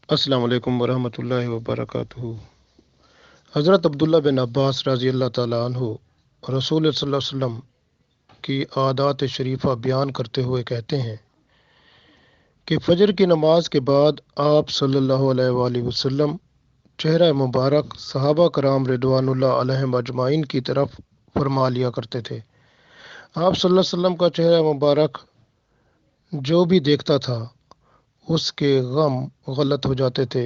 अस्सलाम वालेकुम वरहमतुल्लाहि वबरकातुहू। हज़रत अब्दुल्ला बिन अब्बास रज़ी अल्लाह ताला अन्हु रसूल सल्लल्लाहु अलैहि वसल्लम की आदात शरीफा बयान करते हुए कहते हैं कि फ़जर की नमाज के बाद आप सल्लल्लाहु अलैहि वसल्लम चेहरा मुबारक सहाबा कराम रिदवानुल्लाह अलैहिम अजमाइन की तरफ फरमा लिया करते थे। आप सल्लल्लाहु अलैहि वसल्लम का चेहरा मुबारक जो भी देखता था उसके गम गलत हो जाते थे,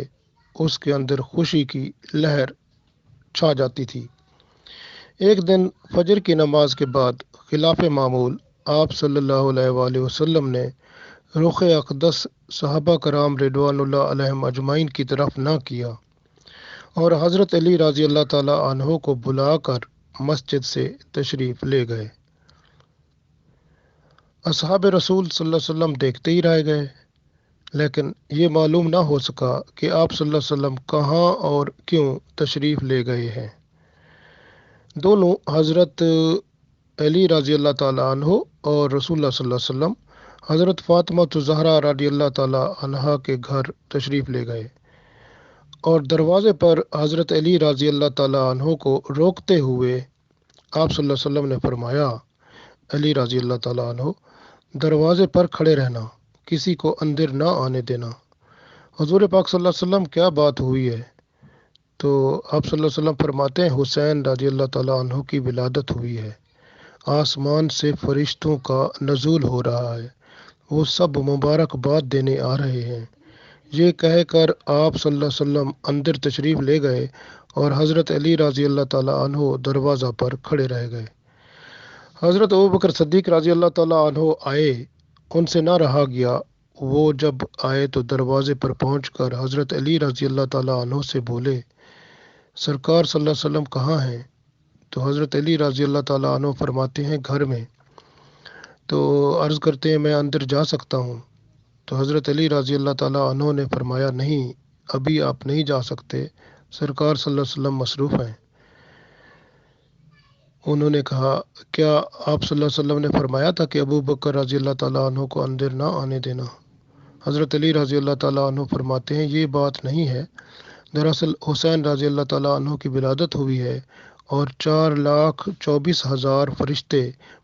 उसके अंदर खुशी की लहर छा जाती थी। एक दिन फजर की नमाज के बाद खिलाफ मामूल आप सल्लल्लाहु अलैहि वसल्लम ने रुख अक़दस सहाबा कराम रिदवानुल्लाह अलैहिम अजमाइन की तरफ न किया और हज़रत अली रज़ी अल्लाह ताला अन्हो को बुलाकर मस्जिद से तशरीफ़ ले गए। असहाब रसूल सल्लल्लाहु अलैहि वसल्लम देखते ही रह गए, लेकिन ये मालूम ना हो सका कि आप सल्लल्लाहु अलैहि वसल्लम कहाँ और क्यों तशरीफ़ ले गए हैं। दोनों हज़रत अली रज़ी अल्लाह ताला अन्हो और रसूलुल्लाह सल्लल्लाहु अलैहि वसल्लम हज़रत फ़ातिमा ज़हरा रज़ी अल्लाह ताला अन्हा के घर तशरीफ़ ले गए और दरवाज़े पर हज़रत अली रज़ी अल्लाह ताला अन्हो को रोकते हुए आप सल्लल्लाहु अलैहि वसल्लम ने फरमाया, अली रज़ी अल्लाह ताला अन्हो, दरवाज़े पर खड़े रहना, किसी को अंदर ना आने देना। हुज़ूर पाक सल्लल्लाहु अलैहि वसल्लम क्या बात हुई है? तो आप सल्लल्लाहु अलैहि वसल्लम फरमाते हैं, हुसैन रज़ी अल्लाह ताला अन्हो की विलादत हुई है, आसमान से फरिश्तों का नज़ूल हो रहा है, वो सब मुबारकबाद देने आ रहे हैं। ये कहकर आप सल्लल्लाहु अलैहि वसल्लम अंदर तशरीफ़ ले गए और हज़रत अली रज़ी अल्लाह ताला अन्हो दरवाज़ा पर खड़े रह गए। हज़रत अबू बकर सिद्दीक़ रज़ी अल्लाह ताला अन्हो आए, उनसे ना रहा गया। वो जब आए तो दरवाज़े पर पहुंचकर हज़रत अली रज़ी अल्लाह ताला अन्हो से बोले, सरकार सल्लल्लाहु अलैहि वसल्लम कहाँ हैं? तो हज़रत अली रज़ी अल्लाह ताला अन्हो फरमाते हैं, घर में। तो अर्ज़ करते हैं, मैं अंदर जा सकता हूँ? तो हज़रत अली रज़ी अल्लाह ताला अन्हो ने फरमाया, नहीं, अभी आप नहीं जा सकते, सरकार सल्लल्लाहु अलैहि वसल्लम मसरूफ़ हैं। उन्होंने कहा, क्या आप सल्लल्लाहु अलैहि वसल्लम ने फरमाया था कि अबू बकर रज़ी अल्लाह ताला अन्हो को अंदर ना आने देना? हज़रत अली रज़ी अल्लाह ताला अन्हो फरमाते हैं, ये बात नहीं है, दरअसल हुसैन रज़ी अल्लाह ताला अन्हो की विलादत हुई है और 4,24,000 फरिश्ते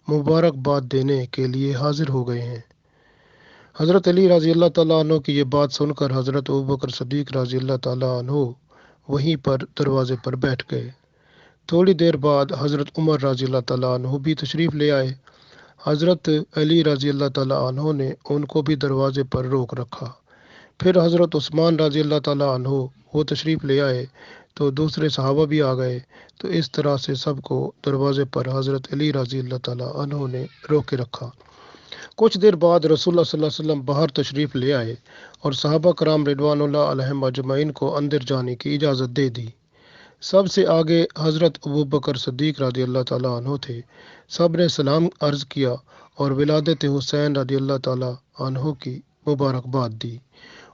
मुबारकबाद देने के लिए हाजिर हो गए हैं। हज़रत अली रज़ी अल्लाह ताला अन्हो की ये बात सुनकर हज़रत अबू बकर सिद्दीक़ रज़ी अल्लाह ताला अन्हो वहीं पर दरवाज़े पर बैठ गए। थोड़ी देर बाद हज़रत उमर रज़ी अल्लाह ताला अन्हो भी तशरीफ़ ले आए। हज़रत अली रज़ी अल्लाह ताला अन्हो ने उनको भी दरवाज़े पर रोक रखा। फिर हज़रत उस्मान रज़ी अल्लाह ताला अन्हो वो तशरीफ़ ले आए तो दूसरे सहाबा भी आ गए। तो इस तरह से सबको दरवाज़े पर हज़रत अली रज़ी अल्लाह ताला अन्हो ने रोके रखा। कुछ देर बाद रसूलुल्लाह सल्लल्लाहु अलैहि वसल्लम बाहर तशरीफ़ ले आए और सहाबा कराम रिदवानुल्लाह अलैहिम अजमईन को अंदर जाने की इजाज़त दे दी। सबसे आगे हज़रत अबू बकर सिद्दीक़ रज़ी अल्लाह ताला अन्हो थे। सब ने सलाम अर्ज़ किया और विलादत हुसैन रज़ी अल्लाह ताला अन्हो की मुबारकबाद दी।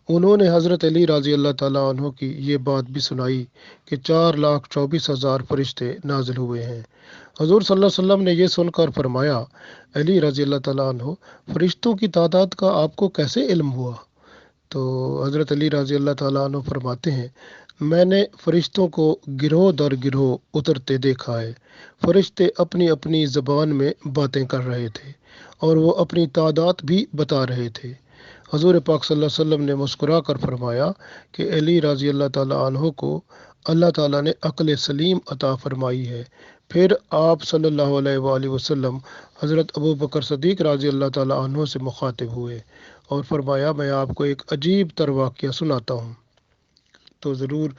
उन्होंने हज़रत अली रज़ी अल्लाह ताला अन्हो की ये बात भी सुनाई कि 4,24,000 फरिश्ते नाजिल हुए हैं। हज़ूर सल्लल्लाहु अलैहि वसल्लम ने यह सुनकर फरमाया, अली रज़ी अल्लाह ताला अन्हो, फरिश्तों की तादाद का आपको कैसे इल्म हुआ? तो हज़रत अली रज़ी अल्लाह ताला अन्हो फरमाते हैं, मैंने फरिश्तों को गिरोह दर गिरोह उतरते देखा है। फरिश्ते अपनी अपनी ज़बान में बातें कर रहे थे और वो अपनी तादाद भी बता रहे थे। हज़ूर पाक सल्लल्लाहु अलैहि वसल्लम ने मुस्कुरा कर फरमाया कि अली रज़ी अल्लाह ताला अन्हो को अल्लाह ताला ने अक्ल सलीम अता फरमाई है। फिर आप सल्लल्लाहु अलैहि वसल्लम हज़रत अबू बकर सिद्दीक़ रज़ी अल्लाह ताला अन्हो से मुखातिब हुए और फरमाया, मैं आपको एक अजीब तर वाक़या सुनाता हूँ। तो ज़रूर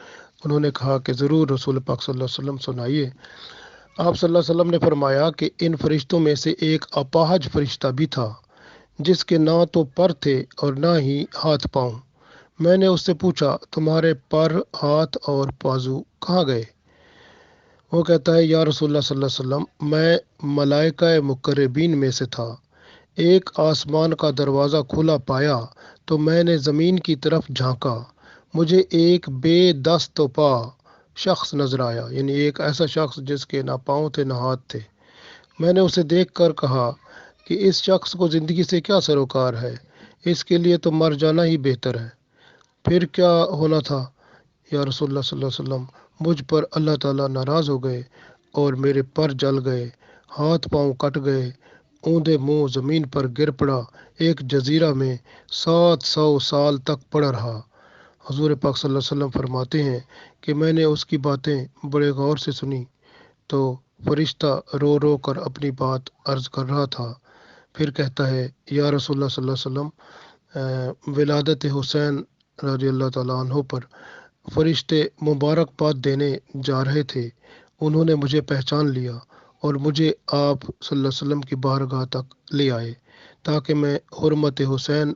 उन्होंने कहा कि ज़रूर रसूल पाक सल्लल्लाहु अलैहि वसल्लम सुनाइए। आप सल्लल्लाहु अलैहि वसल्लम ने फरमाया कि इन फरिश्तों में से एक अपाहज फरिश्ता भी था जिसके ना तो पर थे और ना ही हाथ पाँव। मैंने उससे पूछा, तुम्हारे पर, हाथ और बाजू कहाँ गए? वो कहता है, या रसूलुल्लाह सल्लल्लाहु अलैहि वसल्लम, मैं मलाइका मुकर्रबीन में से था। एक आसमान का दरवाज़ा खुला पाया तो मैंने ज़मीन की तरफ झांका। मुझे एक बेदस्त पा शख्स नज़र आया, यानी एक ऐसा शख्स जिसके ना पाँव थे ना हाथ थे। मैंने उसे देखकर कहा कि इस शख्स को ज़िंदगी से क्या सरोकार है, इसके लिए तो मर जाना ही बेहतर है। फिर क्या होना था या रसूलुल्लाह सल्लल्लाहु अलैहि वसल्लम? मुझ पर अल्लाह ताला नाराज़ हो गए और मेरे पर जल गए, हाथ पांव कट गए, औंधे मुंह ज़मीन पर गिर पड़ा, एक जजीरा में 700 साल तक पड़ा रहा। हजूर पाक सल्लल्लाहु अलैहि वसल्लम फरमाते हैं कि मैंने उसकी बातें बड़े गौर से सुनी तो फरिश्ता रो रो कर अपनी बात अर्ज कर रहा था। फिर कहता है, या रसूलुल्लाह सल्लल्लाहु अलैहि वसल्लम, विलादत हुसैन रजी अल्लाह ताला अन्हो पर फरिश्ते मुबारकबाद देने जा रहे थे। उन्होंने मुझे पहचान लिया और मुझे आप सल्लल्लाहु अलैहि वसल्लम की बारगाह तक ले आए ताकि मैं हुर्मत हुसैन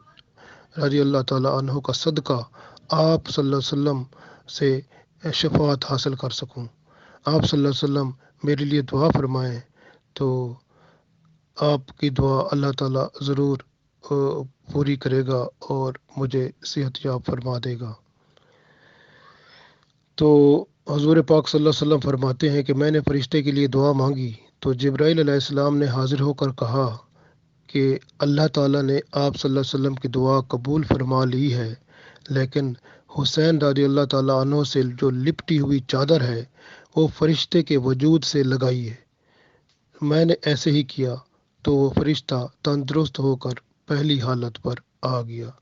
रजी अल्लाह ताला अन्हो का सदका आप सल्लल्लाहु अलैहि वसल्लम से शफाअत हासिल कर सकूं। आप सल्लल्लाहु अलैहि वसल्लम मेरे लिए दुआ फरमाएं तो आपकी दुआ अल्लाह ताला ज़रूर पूरी करेगा और मुझे सेहत याब फरमा देगा। तो हजूर पाक सल्लल्लाहु अलैहि वसल्लम फरमाते हैं कि मैंने फरिश्ते के लिए दुआ मांगी तो जिब्राईल अलैहिस्सलाम ने हाजिर होकर कहा कि अल्लाह ताला ने आप सल्लल्लाहु अलैहि वसल्लम की दुआ कबूल फरमा ली है, लेकिन हुसैन रज़ी अल्लाह ताला अन्हो से जो लिपटी हुई चादर है वो फरिश्ते के वजूद से लगाई है। मैंने ऐसे ही किया तो वो फरिश्ता तंदुरुस्त होकर पहली हालत पर आ गया।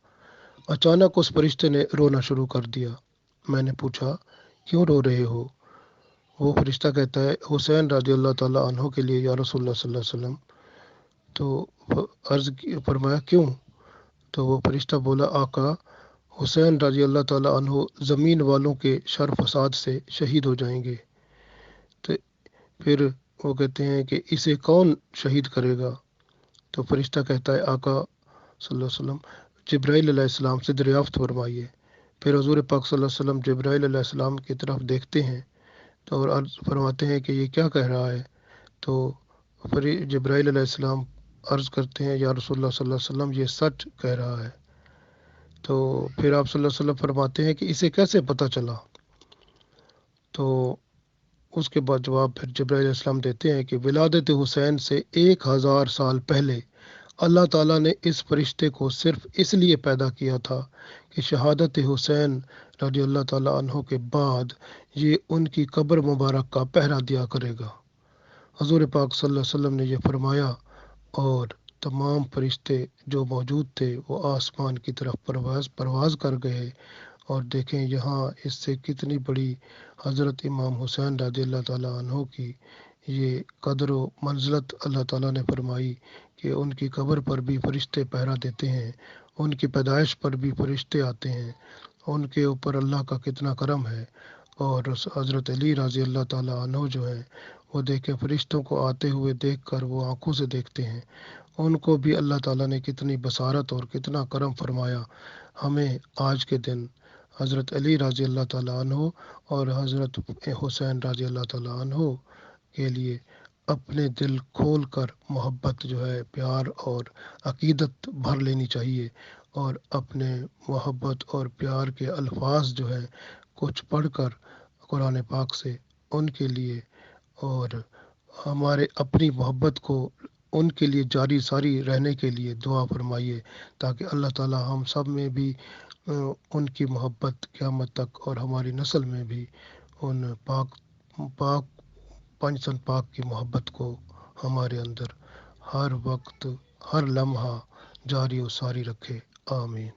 अचानक उस फरिश्ते ने रोना शुरू कर दिया। मैंने पूछा, क्यों रो रहे हो? वो फरिश्ता कहता है, हुसैन रज़ी अल्लाह ताला अन्हो के लिए या रसूलुल्लाह सल्लल्लाहु अलैहि वसल्लम। तो फरमाया, क्यों? तो वो फरिश्ता बोला, आका, हुसैन रज़ी अल्लाह ताला अन्हो ज़मीन वालों के शर फसाद से शहीद हो जाएंगे। तो फिर वो कहते हैं कि इसे कौन शहीद करेगा? तो फरिश्ता कहता है, आका सल्लल्लाहु अलैहि वसल्लम, जिब्राईल अलैहिस्सलाम से दरियाफ्त फरमाइए। फिर हजूर पाक सल्लल्लाहु अलैहि वसल्लम जिब्राईल अलैहिस्सलाम की तरफ देखते हैं तो और अर्ज़ फरमाते हैं कि ये क्या कह रहा है? तो फिर जिब्राईल अलैहिस्सलाम अर्ज़ करते हैं, या रसूलुल्लाह सल्लल्लाहु अलैहि वसल्लम, ये सच कह रहा है। तो फिर आप सल्लल्लाहु अलैहि वसल्लम फरमाते हैं कि इसे कैसे पता चला? तो उसके बाद जवाब फिर जिब्राईल अलैहिस्सलाम देते हैं कि विलादत हुसैन से 1000 साल पहले अल्लाह ताला ने इस फरिश्ते को सिर्फ इसलिए पैदा किया था कि शहादत हुसैन रज़ी अल्लाह ताला अन्हो के बाद ये उनकी कब्र मुबारक का पहरा दिया करेगा। हजूर पाक सल्लल्लाहु अलैहि वसल्लम ने यह फरमाया और तमाम फरिश्ते जो मौजूद थे वो आसमान की तरफ परवाज़ कर गए। और देखें यहाँ इससे कितनी बड़ी हज़रत इमाम हुसैन रज़ी अल्लाह ताला अन्हो की ये कदर व मंज़लत अल्लाह ताला ने फरमाई कि उनकी कब्र पर भी फरिश्ते पहरा देते हैं, उनकी पैदाइश पर भी फरिश्ते आते हैं। उनके ऊपर अल्लाह का कितना करम है। और हज़रत अली रज़ी अल्लाह ताला अन्हो जो है वो देखें फरिश्तों को आते हुए देखकर वो आंखों से देखते हैं। उनको भी अल्लाह ताला ने कितनी बसारत और कितना करम फरमाया। हमें आज के दिन हज़रत अली रज़ी अल्लाह ताला अन्हो और हज़रत हुसैन रज़ी अल्लाह ताला अन्हो के लिए अपने दिल खोल कर मोहब्बत जो है, प्यार और अकीदत भर लेनी चाहिए और अपने मोहब्बत और प्यार के अल्फाज जो है कुछ पढ़कर कुरान पाक से उनके लिए और हमारे अपनी मोहब्बत को उनके लिए जारी सारी रहने के लिए दुआ फरमाइए ताकि अल्लाह ताला हम सब में भी उनकी मोहब्बत क़यामत तक और हमारी नस्ल में भी उन पाक पाक पंचतन पाक की मोहब्बत को हमारे अंदर हर वक्त हर लम्हा जारी और सारी रखे। आमीन।